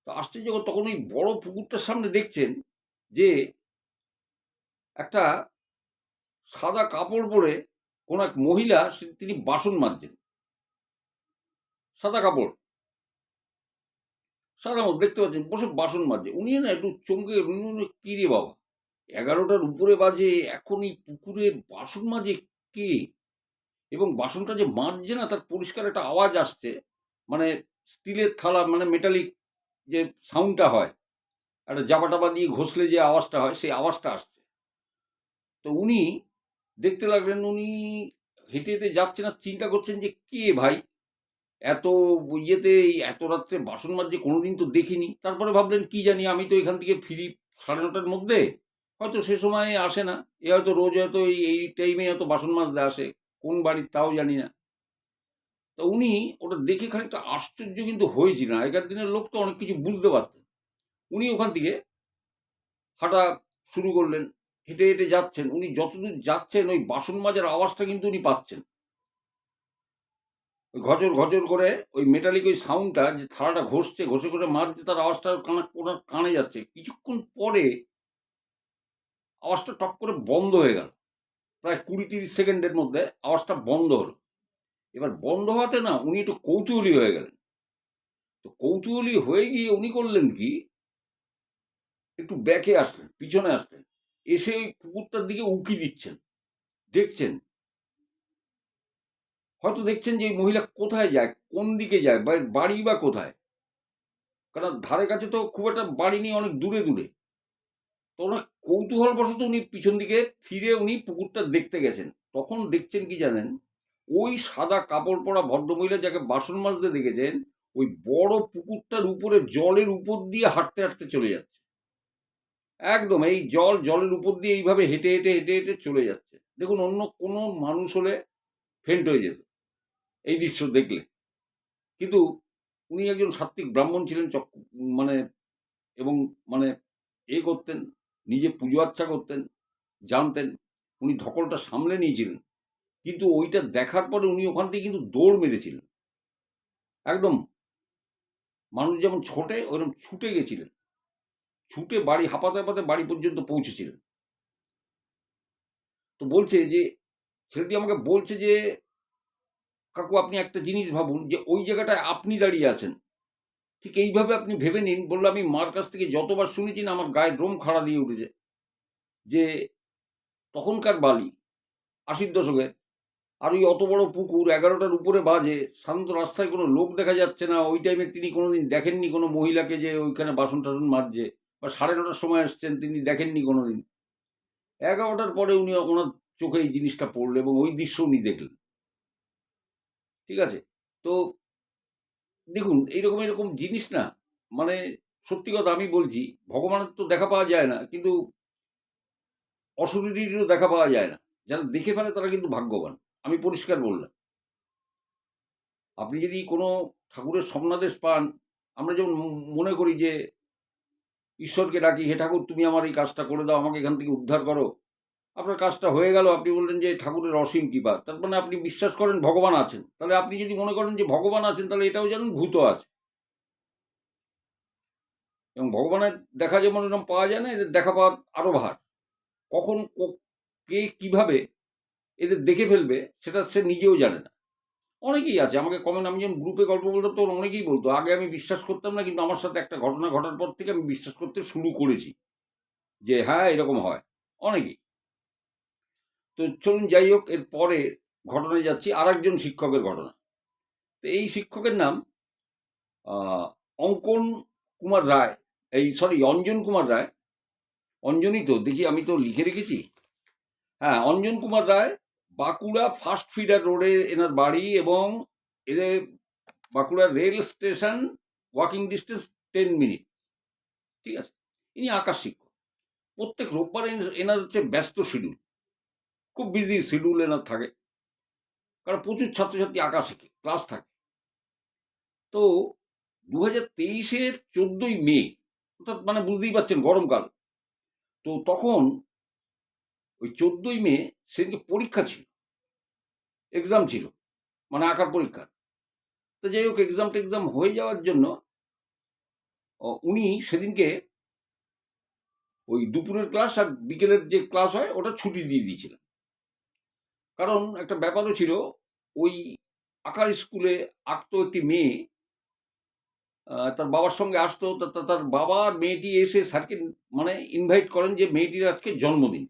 তো আশ্চর্য, তখন ওই বড় পুকুরটার সামনে দেখছেন যে একটা সাদা কাপড় পরে কোন এক মহিলা, তিনি বাসন মাজছেন। সাদা কাপড়, সাধারণত দেখতে পাচ্ছেন বসে বাসন মাজছে। উনি না একটু চমকে গেলেন, উনি বললেন, "কি রে বাবা, 11টার উপরে বাজে, এখন এই পুকুরে বাসন মাজে কে? এবং বাসনটা যে মাজছে না, তার পরিষ্কার একটা আওয়াজ আসছে। মানে স্টিলের থালা, মানে মেটালিক যে সাউন্ডটা হয়, একটা জাবা টাবা দিয়ে ঘষলে যে আওয়াজটা হয়, সেই আওয়াজটা আসছে।" তো উনি দেখতে লাগলেন, উনি হেঁটে হেঁটে যাচ্ছেন আর চিন্তা করছেন যে, কে ভাই এত ইয়েতে এত রাত্রে বাসন মাজছে, কোনোদিন তো দেখিনি। তারপরে ভাবলেন, কি জানি, আমি তো এখান থেকে ফিরি 9:30টার মধ্যে, হয়তো সে সময় আসে না, এ হয়তো রোজ হয়তো এই টাইমে হয়তো বাসন মাজতে আসে, কোন বাড়ির তাও জানি না। তো উনি ওটা দেখে খানিকটা আশ্চর্য কিন্তু হয়েছিলেন। আগেকার দিনের লোক তো অনেক কিছু বুঝতে পারতেন। উনি ওখান থেকে হাঁটা শুরু করলেন, হেঁটে হেঁটে যাচ্ছেন। উনি যতদূর যাচ্ছেন ওই বাসন মাজার আওয়াজটা কিন্তু উনি পাচ্ছেন। ওই ঘজর ঘজর করে ওই মেটালিক ওই সাউন্ডটা, যে থালাটা ঘষছে, ঘষে ঘষে মাজছে, তার আওয়াজটা ওনার কানে যাচ্ছে। কিছুক্ষণ পরে আওয়াজটা টপ করে বন্ধ হয়ে গেল। প্রায় 20-30 সেকেন্ডের মধ্যে আওয়াজটা বন্ধ হলো। এবার বন্ধ হওয়াতে না উনি একটু কৌতূহলী হয়ে গেলেন। তো কৌতূহলী হয়ে গিয়ে উনি করলেন কি, একটু ব্যাকে আসলেন, পিছনে আসলেন। এসে ওই পুকুরটার দিকে উঁকি দিচ্ছেন, দেখছেন। হয়তো দেখছেন যে এই মহিলা কোথায় যায়, কোন দিকে যায়, বা এর বাড়ি বা কোথায়। কারণ ধারে কাছে তো খুব একটা বাড়ি নেই, অনেক দূরে দূরে। তো ওনার কৌতূহলবশত উনি পিছন দিকে ফিরে উনি পুকুরটা দেখতে গেছেন। তখন দেখছেন কি জানেন? ওই সাদা কাপড় পরা ভদ্রমহিলা যাকে বাসন মাজতে দেখেছেন, ওই বড় পুকুরটার উপরে জলের উপর দিয়ে হাঁটতে হাঁটতে চলে যাচ্ছে। একদম এই জলের উপর দিয়ে এইভাবে হেঁটে হেঁটে হেঁটে হেঁটে চলে যাচ্ছে। দেখুন, অন্য কোনো মানুষ হলে ফেন্ট হয়ে যেত এই দৃশ্য দেখলে। কিন্তু উনি একজন সাত্ত্বিক ব্রাহ্মণ ছিলেন, মানে, এবং মানে করতেন, নিজে পুজো আচ্চা করতেন, জানতেন। উনি ধকলটা সামলে নিয়েছিলেন। কিন্তু ওইটা দেখার পরে উনি ওখান থেকে কিন্তু দৌড় মেরেছিলেন। একদম মানুষ যেমন ছোটে ওইরকম ছুটে গেছিলেন। ছুটে বাড়ি হাঁপাতে হাঁপাতে বাড়ি পর্যন্ত পৌঁছেছিলেন। তো বলছে যে, ছেলেটি আমাকে বলছে যে, "কাকু, আপনি একটা জিনিস ভাবুন, যে ওই জায়গাটায় আপনি দাঁড়িয়ে আছেন। ঠিক এইভাবে আপনি ভেবে নিন।" বলল, "আমি মার কাছ থেকে যতবার শুনেছি না, আমার গায়ে লোম খাড়া দিয়ে উঠেছে। যে তখনকার বালি, 80-র দশকের, আর ওই অত বড় পুকুর, 11টার উপরে বাজে, সাধারণত রাস্তায় কোনো লোক দেখা যাচ্ছে না। ওই টাইমে তিনি কোনোদিন দেখেননি কোনো মহিলাকে যে ওইখানে বাসন টাসন মাজছে, বা 9:30টার সময় এসছেন, তিনি দেখেননি কোনোদিন। 11টার পরে উনি, ওনার চোখে এই জিনিসটা পড়লো এবং ওই দৃশ্য উনি দেখলেন। ঠিক আছে? তো দেখুন, এইরকম এরকম জিনিস না, মানে সত্যি কথা আমি বলছি, ভগবানের তো দেখা পাওয়া যায় না, কিন্তু অশরীরীরও দেখা পাওয়া যায় না। যারা দেখে ফেলে তারা কিন্তু ভাগ্যবান। আমি পরিষ্কার বললাম। আপনি যদি কোনো ঠাকুরের স্বপ্নাদেশ পান, আমরা যেমন মনে করি যে ঈশ্বরকে ডাকি, "হে ঠাকুর, তুমি আমার এই কাজটা করে দাও, আমাকে এখান থেকে উদ্ধার করো।" আপনার কাজটা হয়ে গেল, আপনি বললেন যে ঠাকুরের অসীম কৃপা। তার মানে আপনি বিশ্বাস করেন ভগবান আছেন। তাহলে আপনি যদি মনে করেন যে ভগবান আছেন, তাহলে এটাও জানুন ভূতও আছে। এবং ভগবানের দেখা যেমন এরকম পাওয়া যায় না, এদের দেখা পাওয়া আরো ভার। কখন কে কিভাবে এদের দেখে ফেলবে, সেটা সে নিজেও জানে না। অনেকেই আছে আমাকে কমেন্ট, আমি যখন গ্রুপে গল্প বলতাম তখন অনেকেই বলতো, আগে আমি বিশ্বাস করতাম না, কিন্তু আমার সাথে একটা ঘটনা ঘটার পর থেকে আমি বিশ্বাস করতে শুরু করেছি যে হ্যাঁ, এরকম হয়। অনেকেই। তো চলুন যাই হোক, এর পরে ঘটনায় যাচ্ছি, আরেকজন শিক্ষকের ঘটনা। তো এই শিক্ষকের নাম অঙ্কন কুমার রায়, অঞ্জন কুমার রায়। অঞ্জনই তো, দেখি আমি তো লিখে রেখেছি। হ্যাঁ, অঞ্জন কুমার রায়, বাঁকুড়া ফার্স্ট ফিডার রোডে এনার বাড়ি, এবং এদের Bankura rail station walking distance 10 minute. ঠিক আছে? ইনি আঁকার শিক্ষক। প্রত্যেক রোববার এনার হচ্ছে ব্যস্ত শিডিউল, খুব বিজি শিডিউল এনার থাকে, কারণ প্রচুর ছাত্রছাত্রী আঁকা শেখে, ক্লাস থাকে। তো 2023-এর 14ই মে, অর্থাৎ মানে বুঝতেই পারছেন গরমকাল। তো তখন ওই 14ই মে সেদিনকে পরীক্ষা ছিল, এক্সাম ছিল, মানে আঁকার পরীক্ষা। তো যাই হোক, এক্সাম টেক্সাম হয়ে যাওয়ার জন্য উনি সেদিনকে ওই দুপুরের ক্লাস আর বিকেলের যে ক্লাস হয় ওটা ছুটি দিয়ে দিয়েছিলেন। কারণ একটা ব্যাপারও ছিল, ওই আঁকার স্কুলে আঁকতো একটি মেয়ে, তার বাবার সঙ্গে আসতো। তার বাবা আর মেয়েটি এসে স্যারকে মানে ইনভাইট করেন যে মেয়েটির আজকে জন্মদিন,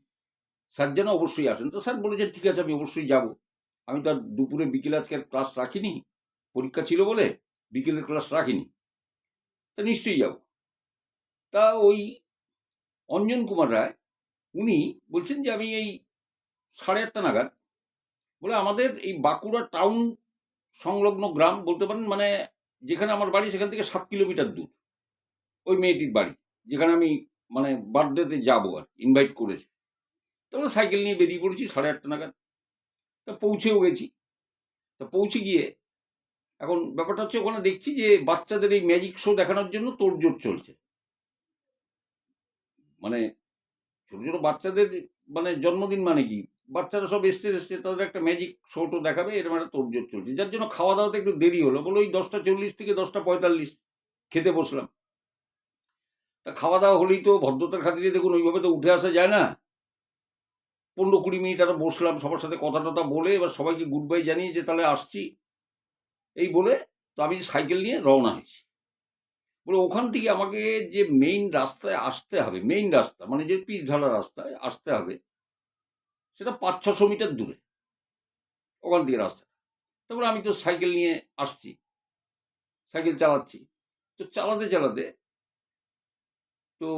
স্যার যেন অবশ্যই আসেন। তো স্যার বলেছেন ঠিক আছে আমি অবশ্যই যাব। আমি তো আর দুপুরে বিকেলে আজকে আর ক্লাস রাখিনি, পরীক্ষা ছিল বলে বিকেলের ক্লাস রাখিনি, তা নিশ্চয়ই যাব। তা ওই অঞ্জন কুমার রায় উনি বলছেন যে আমি এই 8:30 নাগাদ, বলে আমাদের এই বাঁকুড়া টাউন সংলগ্ন গ্রাম বলতে পারেন, মানে যেখানে আমার বাড়ি সেখান থেকে 7 কিলোমিটার দূর ওই মেয়েটির বাড়ি, যেখানে আমি মানে বার্থডেতে যাবো আর ইনভাইট করেছে। তারপরে সাইকেল নিয়ে বেরিয়ে পড়েছি 8:30 নাগাদ। তা পৌঁছেও গেছি। তা পৌঁছে গিয়ে এখন ব্যাপারটা হচ্ছে ওখানে দেখছি যে বাচ্চাদের এই ম্যাজিক শো দেখানোর জন্য তোড়জোড় চলছে। মানে ছোট ছোট বাচ্চাদের মানে জন্মদিন মানে কি, বাচ্চারা সব এসছে তাদের একটা ম্যাজিক শোটো দেখাবে, এরকম একটা তোড়জোড় চলছে, যার জন্য খাওয়া দাওয়াতে একটু দেরি হলো। বলো ওই 10:40 থেকে 10:45 খেতে বসলাম। তা খাওয়া দাওয়া হলেই তো ভদ্রতার খাতিরে দেখুন ওইভাবে তো উঠে আসা যায় না। 15-20 মিনিট আরো বসলাম, সবার সাথে কথা টথা বলে এবার সবাইকে গুড বাই জানিয়ে যে তাহলে আসছি এই বলে, তো আমি সাইকেল নিয়ে রওনা হয়েছি। বলে ওখান থেকে আমাকে যে মেইন রাস্তায় আসতে হবে, মেইন রাস্তা মানে যে পিচ ঢালা রাস্তায় আসতে হবে, সেটা 500-600 মিটার দূরে ওখান থেকে রাস্তা। তারপরে আমি তো সাইকেল নিয়ে আসছি, সাইকেল চালাচ্ছি। তো চালাতে চালাতে তো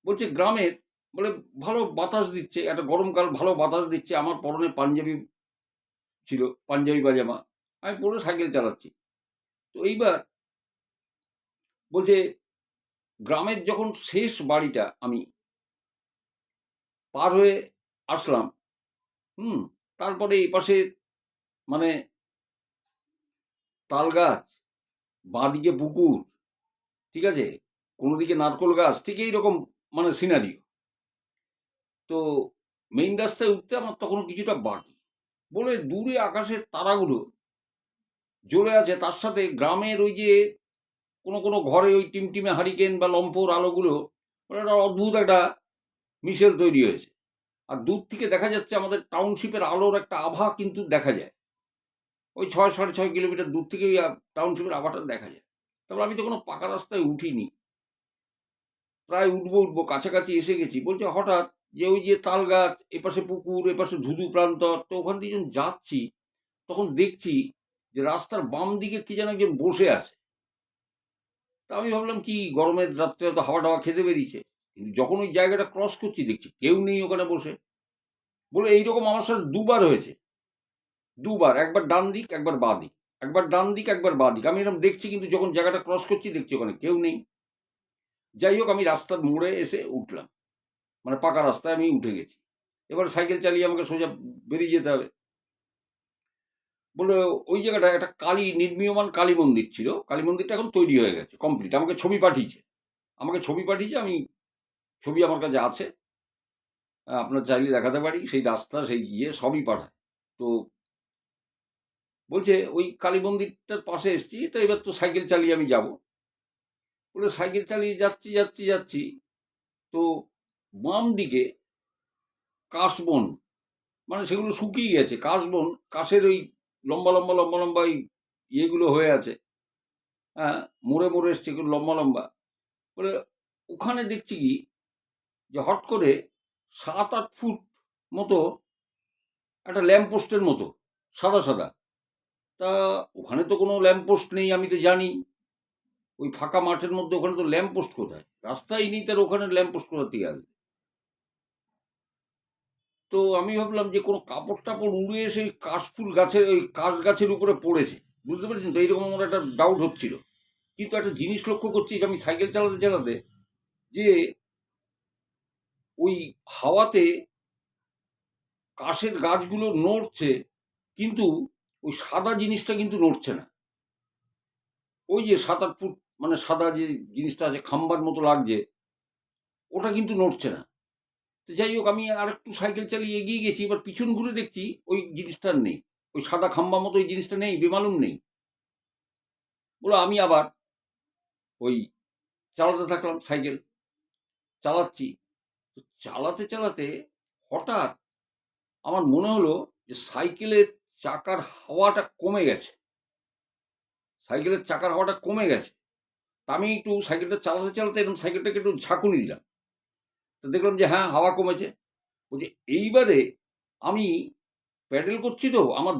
বলছে গ্রামের, বলে ভালো বাতাস দিচ্ছে, একটা গরমকাল ভালো বাতাস দিচ্ছে, আমার পরনে পাঞ্জাবি ছিল, পাঞ্জাবি পাজামা, আমি পরে সাইকেল চালাচ্ছি। তো এইবার বলছে গ্রামের যখন শেষ বাড়িটা আমি পার হয়ে আসলাম, হুম, তারপরে এই পাশে মানে তাল গাছ, বাঁদিকে পুকুর, ঠিক আছে, কোনো দিকে নারকোল গাছ, ঠিক এইরকম মানে সিনারিও। তো মেইন রাস্তায় উঠতে আমার তখন কিছুটা বাকি। বলে দূরে আকাশের তারাগুলো জ্বলে আছে, তার সাথে গ্রামের ওই যে কোনো কোনো ঘরে ওই টিমটিমে হারিকেন বা লম্ফোর আলোগুলো, মানে একটা অদ্ভুত একটা মিশেল তৈরি হয়েছে। আর দূর থেকে দেখা যাচ্ছে আমাদের টাউনশিপের আলোর একটা আভা কিন্তু দেখা যায়, ওই 6-6.5 কিলোমিটার দূর থেকে ওই টাউনশিপের আভাটা দেখা যায়। তারপর আমি তো কোনো পাকা রাস্তায় উঠিনি, প্রায় উঠবো কাছাকাছি এসে গেছি। বলছে হঠাৎ যে ওই যে তাল গাছ, এপাশে পুকুর, এপাশে ধুধু প্রান্তর, তো ওখান দিয়ে যখন যাচ্ছি তখন দেখছি যে রাস্তার বাম দিকে কি যেন একজন বসে আছে। তা আমি ভাবলাম কি গরমের রাত্রে হয়তো হাওয়া টাওয়া খেতে বেরিয়েছে, কিন্তু যখন ওই জায়গাটা ক্রস করছি দেখছি কেউ নেই ওখানে বসে। বলে এইরকম আমার সাথে দুবার হয়েছে, দুবার, একবার ডান দিক একবার বাঁ দিক, একবার ডান দিক একবার বাঁ দিক, আমি এরকম দেখছি কিন্তু যখন জায়গাটা ক্রস করছি দেখছি ওখানে কেউ নেই। যাই হোক আমি রাস্তার মোড়ে এসে উঠলাম, মানে পাকা রাস্তায় আমি উঠে গেছি। এবার সাইকেল চালিয়ে আমাকে সোজা বেরিয়ে যেতে হবে। বলে ওই জায়গাটা একটা কালী, নির্মীয়মান কালী মন্দির ছিল, কালী মন্দিরটা এখন তৈরি হয়ে গেছে কমপ্লিট। আমাকে ছবি পাঠিয়েছে, আমি ছবি আমার কাছে আছে, আপনার চাইলে দেখাতে পারি, সেই রাস্তা সেই ইয়ে সবই পাঠায়। তো বলছে ওই কালী মন্দিরটার পাশে এসছি, তো এবার তো সাইকেল চালিয়ে আমি যাব। বলে সাইকেল চালিয়ে যাচ্ছি যাচ্ছি যাচ্ছি, তো বাম দিকে কাশবন, মানে সেগুলো শুকিয়ে গেছে, কাশবন, কাশের ওই লম্বা লম্বা লম্বা লম্বা ওই ইয়েগুলো হয়ে আছে, হ্যাঁ, মোড়ে মোড়ে এসছে এগুলো লম্বা লম্বা। বলে ওখানে দেখছি কি যে হট করে 7-8 ফুট মতো একটা ল্যাম্পপোস্টের মতো সাদা সাদা। তা ওখানে তো কোনো ল্যাম্পপোস্ট নেই, আমি তো জানি ওই ফাঁকা মাঠের মধ্যে ওখানে তো ল্যাম্পপোস্ট কোথায়, রাস্তাই নেই, তার ওখানে ল্যাম্পপোস্ট কোথা থেকে আসবে। তো আমি ভাবলাম যে কোনো কাপড় টাপড় উড়ে এসে ওই কাশফুল গাছের, ওই কাশ গাছের উপরে পড়েছে, বুঝতে পেরেছেন তো, এইরকম আমার একটা ডাউট হচ্ছিল। কিন্তু একটা জিনিস লক্ষ্য করছি যে আমি সাইকেল চালাতে চালাতে যে ওই হাওয়াতে কাশের গাছগুলো নড়ছে, কিন্তু ওই সাদা জিনিসটা কিন্তু নড়ছে না। ওই যে 7-8 ফুট মানে সাদা যে জিনিসটা আছে খাম্বার মতো লাগছে, ওটা কিন্তু নড়ছে না। তো যাই হোক আমি আর একটু সাইকেল চালিয়ে এগিয়ে গেছি, এবার পিছন ঘুরে দেখছি ওই জিনিসটা আর নেই, ওই সাদা খাম্বা মতো ওই জিনিসটা নেই, বেমালুম নেই। বলে আমি আবার ওই চালাতে থাকলাম সাইকেল, চালাচ্ছি। তো চালাতে চালাতে হঠাৎ আমার মনে হলো যে সাইকেলের চাকার হাওয়াটা কমে গেছে, সাইকেলের চাকার হাওয়াটা কমে গেছে। তা আমি একটু সাইকেলটা চালাতে চালাতে এরকম সাইকেলটাকে একটু ঝাঁকুনি দিলাম। তো দেখলাম যে হ্যাঁ, হাওয়া কমেছে। বলছে এইবারে আমি প্যাডেল করছি তো আমার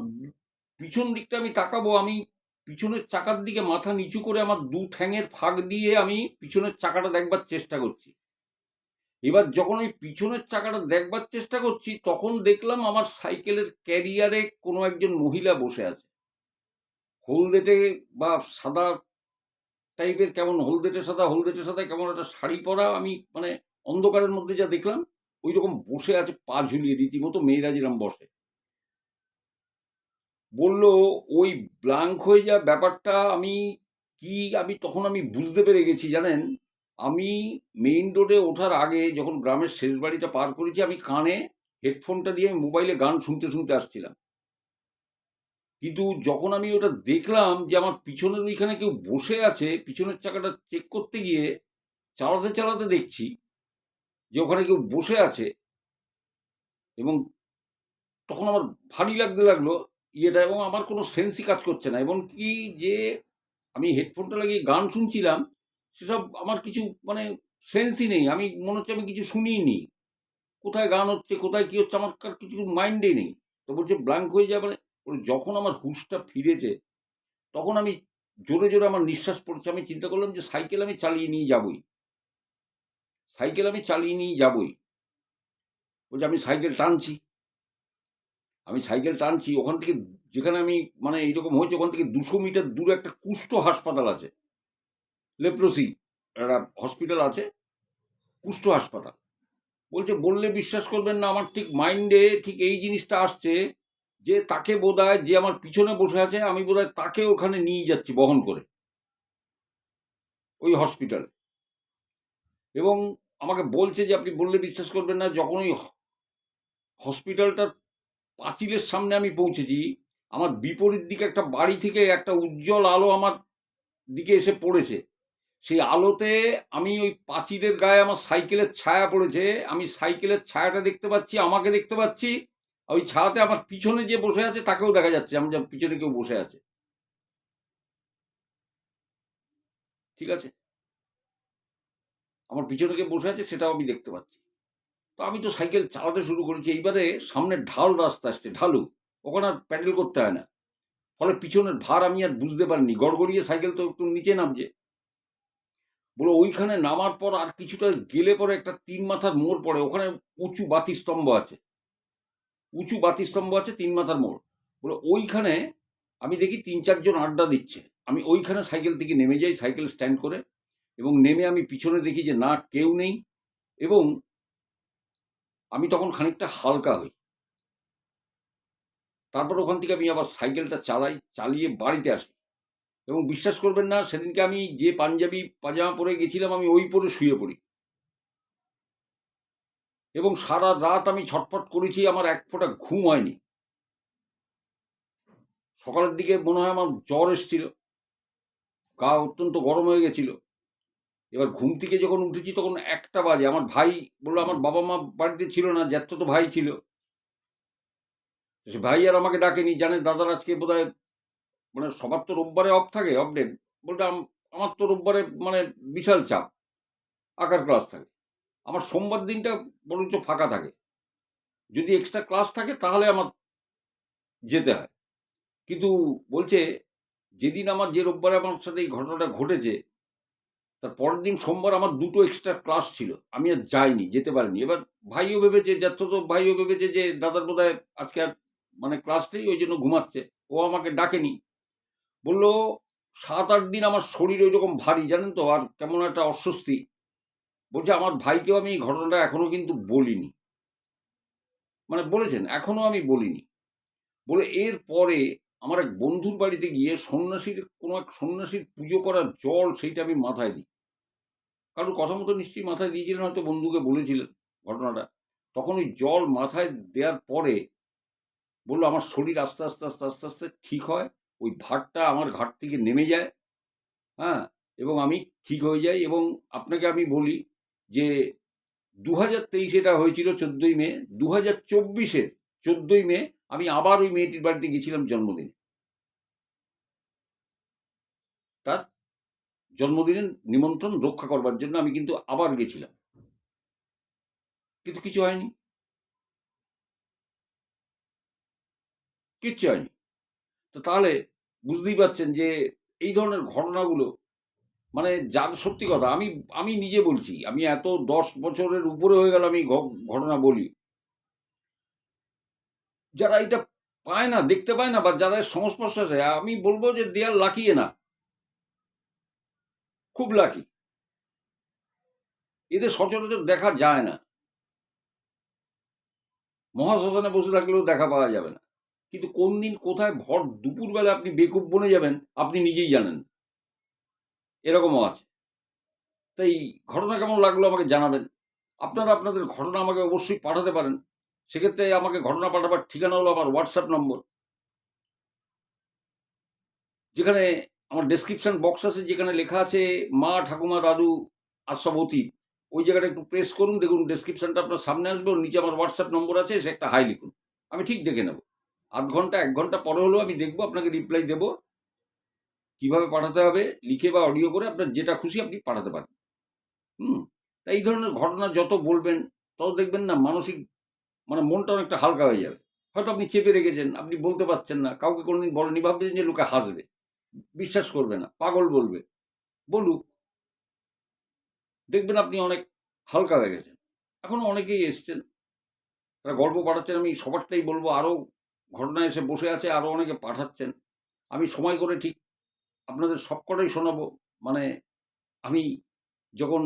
পিছন দিকটা আমি তাকাবো, আমি পিছনের চাকার দিকে মাথা নিচু করে আমার দু ঠ্যাঙের ফাঁক দিয়ে আমি পিছনের চাকাটা দেখবার চেষ্টা করছি। এবার যখন আমি পিছনের চাকাটা দেখবার চেষ্টা করছি তখন দেখলাম আমার সাইকেলের ক্যারিয়ারে কোনো একজন মহিলা বসে আছে, হলদেটে বা সাদা টাইপের, কেমন হলদেটে সাদা হলদেটে সাদা কেমন একটা শাড়ি পরা, আমি মানে অন্ধকারের মধ্যে যা দেখলাম ওই রকম বসে আছে পা ঝুলিয়ে, রীতিমতো মেয়েরা যেরকম বসে। বলল ওই ব্ল্যাঙ্ক হয়ে যাওয়া ব্যাপারটা আমি কি, আমি তখন আমি বুঝতে পেরে গেছি জানেন। আমি মেইন রোডে ওঠার আগে যখন গ্রামের শেষ বাড়িটা পার করেছি আমি কানে হেডফোনটা দিয়ে আমি মোবাইলে গান শুনতে শুনতে আসছিলাম, কিন্তু যখন আমি ওটা দেখলাম যে আমার পিছনের ওইখানে কেউ বসে আছে, পিছনের চাকাটা চেক করতে গিয়ে চালাতে চালাতে দেখছি যে ওখানে কেউ বসে আছে, এবং তখন আমার ভারী লাগতে লাগলো ইয়েটা, এবং আমার কোনো সেন্সই কাজ করছে না, এবং কি যে আমি হেডফোনটা লাগিয়ে গান শুনছিলাম সেসব আমার কিছু মানে সেন্সই নেই, আমি মনে হচ্ছে আমি কিছু শুনিই নি, কোথায় গান হচ্ছে কোথায় কি হচ্ছে আমার কিছু মাইন্ডেই নেই। তো বলছে ব্ল্যাঙ্ক হয়ে যাবে, মানে যখন আমার হুঁশটা ফিরেছে তখন আমি জোরে জোরে আমার নিঃশ্বাস পড়ছে, আমি চিন্তা করলাম যে সাইকেল আমি চালিয়ে নিয়ে যাবই, সাইকেল আমি চালিয়ে নিয়ে যাবই। বলছে আমি সাইকেল টানছি, আমি সাইকেল টানছি, ওখান থেকে যেখানে আমি মানে এইরকম হয়েছে ওখান থেকে 200 মিটার দূরে একটা কুষ্ঠ হাসপাতাল আছে, লেপ্রোসি একটা হসপিটাল আছে, কুষ্ঠ হাসপাতাল। বলছে বললে বিশ্বাস করবেন না, আমার ঠিক মাইন্ডে ঠিক এই জিনিসটা আসছে যে তাকে বোধহয়, যে আমার পিছনে বসে আছে আমি বোধহয় তাকে ওখানে নিয়ে যাচ্ছি বহন করে ওই হসপিটালে। এবং আমাকে বলছে যে আপনি বললে বিশ্বাস করবেন না, যখন ওই হসপিটালটার পাঁচিলের সামনে আমি পৌঁছেছি, আমার বিপরীত দিকে একটা বাড়ি থেকে একটা উজ্জ্বল আলো আমার দিকে এসে পড়েছে, সেই আলোতে আমি ওই পাঁচিলের গায়ে আমার সাইকেলের ছায়া পড়েছে, আমি সাইকেলের ছায়াটা দেখতে পাচ্ছি, আমাকে দেখতে পাচ্ছি, ওই ছায়াতে আমার পিছনে যে বসে আছে তাকেও দেখা যাচ্ছে, আমার যে পিছনে কেউ বসে আছে, ঠিক আছে, আমার পিছনে কেউ বসে আছে সেটাও আমি দেখতে পাচ্ছি। তো আমি তো সাইকেল চালাতে শুরু করেছি, এইবারে সামনে ঢাল রাস্তা আসছে, ঢালু, ওখানে আর প্যাডেল করতে হয় না, ফলে পিছনের ভার আমি আর বুঝতে পারিনি, গড়গড়িয়ে সাইকেল তো একটু নিচে নামছে। বলে ওইখানে নামার পর আর কিছুটা গেলে পরে একটা 3 মাথার মোড় পড়ে, ওখানে উঁচু বাতিস্তম্ভ আছে, উঁচু বাতিস্তম্ভ আছে 3 মাথার মোড়। বলে ওইখানে আমি দেখি 3-4 জন আড্ডা দিচ্ছে, আমি ওইখানে সাইকেল থেকে নেমে যাই, সাইকেল স্ট্যান্ড করে, এবং নেমে আমি পিছনে দেখি যে না কেউ নেই, এবং আমি তখন খানিকটা হালকা হই। তারপর ওখান থেকে আমি আবার সাইকেলটা চালাই, চালিয়ে বাড়িতে আসি, এবং বিশ্বাস করবেন না সেদিনকে আমি যে পাঞ্জাবি পাজামা পরে গেছিলাম আমি ওই পরে শুয়ে পড়ি, এবং সারা রাত আমি ছটফট করেছি, আমার এক ফোঁটা ঘুম হয়নি। সকালের দিকে মনে হয় আমার জ্বর এসেছিল, গা অত্যন্ত গরম হয়ে গেছিল। এবার ঘুম থেকে যখন উঠেছি তখন 1টা বাজে, আমার ভাই বললো, আমার বাবা মা বাড়িতে ছিল না, জ্যাঠতো ভাই ছিল, সে ভাই আর আমাকে ডাকেনি, জানে দাদার আজকে বোধহয় মানে সবার তো রোববারে অফ থাকে, অফ ডে, বলতে আমার তো রোববারে মানে বিশাল চাপ, আঁকার ক্লাস থাকে, আমার সোমবার দিনটা বরঞ্চ ফাঁকা থাকে, যদি এক্সট্রা ক্লাস থাকে তাহলে আমার যেতে হয়। কিন্তু বলছে যেদিন আমার, যে রোববারে আমার সাথে এই ঘটনাটা ঘটেছে, তার পরের দিন সোমবার আমার 2টো এক্সট্রা ক্লাস ছিল, আমি আর যাইনি, যেতে পারিনি। এবার ভাইও ভেবেছে, জ্যাঠতো ভাইও ভেবেছে যে দাদার বোধহয় আজকে আর মানে ক্লাস নেই, ওই জন্য ঘুমাচ্ছে, ও আমাকে ডাকেনি। বললো 7-8 দিন আমার শরীর ওই রকম ভারী জানেন তো, আর কেমন একটা অস্বস্তি। বলছে আমার ভাইকেও আমি এই ঘটনাটা এখনো কিন্তু বলিনি, মানে বলেছেন এখনো আমি বলিনি। বলে এর পরে আমার এক বন্ধুর বাড়িতে গিয়ে সন্ন্যাসীর, কোনো এক সন্ন্যাসীর পুজো করার জল, সেইটা আমি মাথায় দিই, কারোর কথা মতো নিশ্চয়ই মাথায় দিয়েছিলেন, হয়তো বন্ধুকে বলেছিলেন ঘটনাটা। তখন ওই জল মাথায় দেওয়ার পরে বললো আমার শরীর আস্তে আস্তে আস্তে আস্তে আস্তে ঠিক হয়, ওই ভারটা আমার ঘাট থেকে নেমে যায়, হ্যাঁ, এবং আমি ঠিক হয়ে যাই। এবং আপনাকে আমি বলি যে 2023 এটা হয়েছিল 14ই মে, 2024-এর 14ই মে আমি আবার ওই মেয়েটির বাড়িতে গেছিলাম জন্মদিন, তার জন্মদিনের নিমন্ত্রণ রক্ষা করবার জন্য আমি কিন্তু আবার গেছিলাম, কিন্তু কিছু হয়নি, কিচ্ছু হয়নি। তো তাহলে বুঝতেই পারছেন যে এই ধরনের ঘটনাগুলো, মানে যার সত্যি কথা, আমি আমি নিজে বলছি, আমি এত 10 বছরের উপরে হয়ে গেল আমি ঘটনা বলি, যারা এটা পায় না, দেখতে পায় না, বা যারা এর সংস্পর্শে আছে, আমি বলবো যে দে আর লাকি না, খুব লাকি। এদের সচরাচর দেখা যায় না, মহাশ্মশানে বসে থাকলেও দেখা পাওয়া যাবে না। কিন্তু কোন দিন কোথায় ভর দুপুরবেলা আপনি বেকুব বনে যাবেন আপনি নিজেই জানেন, এরকমও আছে। তাই ঘটনা কেমন লাগলো আমাকে জানাবেন। আপনারা আপনাদের ঘটনা আমাকে অবশ্যই পাঠাতে পারেন। সেক্ষেত্রে আমাকে ঘটনা পাঠাবার ঠিকানা হলো আমার হোয়াটসঅ্যাপ নম্বর, যেখানে আমার ডেসক্রিপশন বক্স আছে, যেখানে লেখা আছে মা, ঠাকুমা, দাদু আর সব অতীত। ওই জায়গাটা একটু প্রেস করুন, দেখুন ডেসক্রিপশনটা আপনার সামনে আসবে, ওর নিচে আমার হোয়াটসঅ্যাপ নম্বর আছে, সে একটা হাই লিখুন। আমি ঠিক দেখে নেব। আধ ঘন্টা 1 ঘন্টা পরে হলেও আমি দেখবো, আপনাকে রিপ্লাই দেবো। কিভাবে পাঠাতে হবে লিখে বা অডিও করে, আপনার যেটা খুশি আপনি পাঠাতে পারেন। হুম। তাই এই ধরনের ঘটনা যত বলবেন তত দেখবেন না মানসিক, মানে মনটা অনেকটা হালকা হয়ে যাবে। হয়তো আপনি চেপে রেখেছেন, আপনি বলতে পারছেন না, কাউকে কোনোদিন বলেননি, ভাবছেন যে লোকে হাসবে, বিশ্বাস করবে না, পাগল বলবে। বলুক, দেখবেন আপনি অনেক হালকা হয়ে গেছেন। এখনো অনেকেই এসছেন, তারা গল্প পাঠাচ্ছেন, আমি সবারটাই বলবো, আরও ঘটনা এসে বসে আছে, আরও অনেকে পাঠাচ্ছেন। আমি সময় করে ঠিক আপনাদের সবকটাই শোনাবো। মানে আমি যখন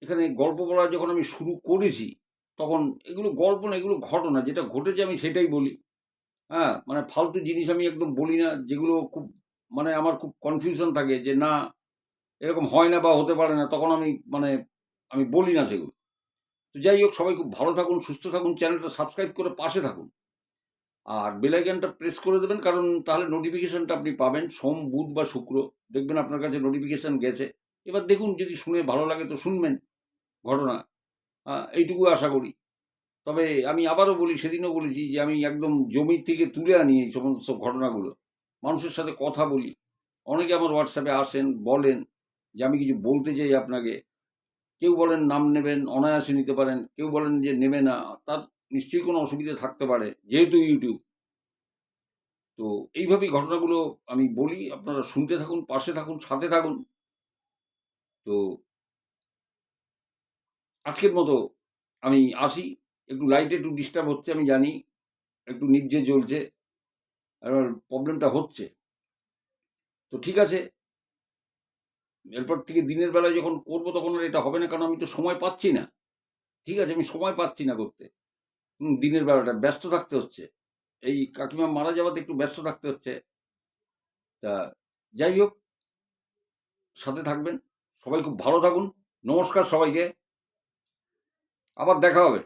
এখানে গল্প বলা যখন আমি শুরু করেছি, তখন এগুলো গল্প না, এগুলো ঘটনা, যেটা ঘটেছে আমি সেটাই বলি। হ্যাঁ, মানে ফালতু জিনিস আমি একদম বলি না, যেগুলো খুব, মানে আমার খুব কনফিউশন থাকে যে না, এরকম হয় না বা হতে পারে না, তখন আমি, মানে আমি বলি না সেগুলো। তো যাই হোক, সবাই খুব ভালো থাকুন, সুস্থ থাকুন, চ্যানেলটা সাবস্ক্রাইব করে পাশে থাকুন। আর বেল আইকনটা প্রেস করে দেবেন, কারণ তাহলে নোটিফিকেশনটা আপনি পাবেন সোম, বুধ বা শুক্র। দেখবেন আপনার কাছে নোটিফিকেশন গেছে। এবার দেখুন, যদি শুনে ভালো লাগে তো শুনবেন ঘটনা। এইটুকু আশা করি। তবে আমি আবারও বলি, সেদিনও বলেছি যে আমি একদম জমি থেকে তুলে আনি এই সমস্ত ঘটনাগুলো। মানুষের সাথে কথা বলি। অনেকে আমার হোয়াটসঅ্যাপে আসেন, বলেন যে আমি কিছু বলতে চাই আপনাকে। কেউ বলেন নাম নেবেন, অনায়াসে নিতে পারেন। কেউ বলেন যে নেবে না। তার নিশ্চয়ই কোনো অসুবিধা থাকতে পারে, যেহেতু ইউটিউব। তো এইভাবেই ঘটনাগুলো আমি বলি। আপনারা শুনতে থাকুন, পাশে থাকুন, সাথে থাকুন। তো আজকের মতো আমি আসি। একটু লাইট একটু ডিস্টার্ব হচ্ছে আমি জানি। একটু নিভ যে জ্বলছে। আর প্রবলেমটা হচ্ছে। তো ঠিক আছে, এরপর থেকে দিনের বেলায় যখন করব তখন আর এটা হবে না, কারণ আমি তো সময় পাচ্ছি না। ঠিক আছে, আমি সময় পাচ্ছি না করতে। দিনের বেলাটা ব্যস্ত থাকতে হচ্ছে। এই কাকিমা মারা যাওয়াতে একটু ব্যস্ত থাকতে হচ্ছে। তা যাই হোক, সাথে থাকবেন। সবাই খুব ভালো থাকুন। নমস্কার সবাইকে। আবার দেখা হবে।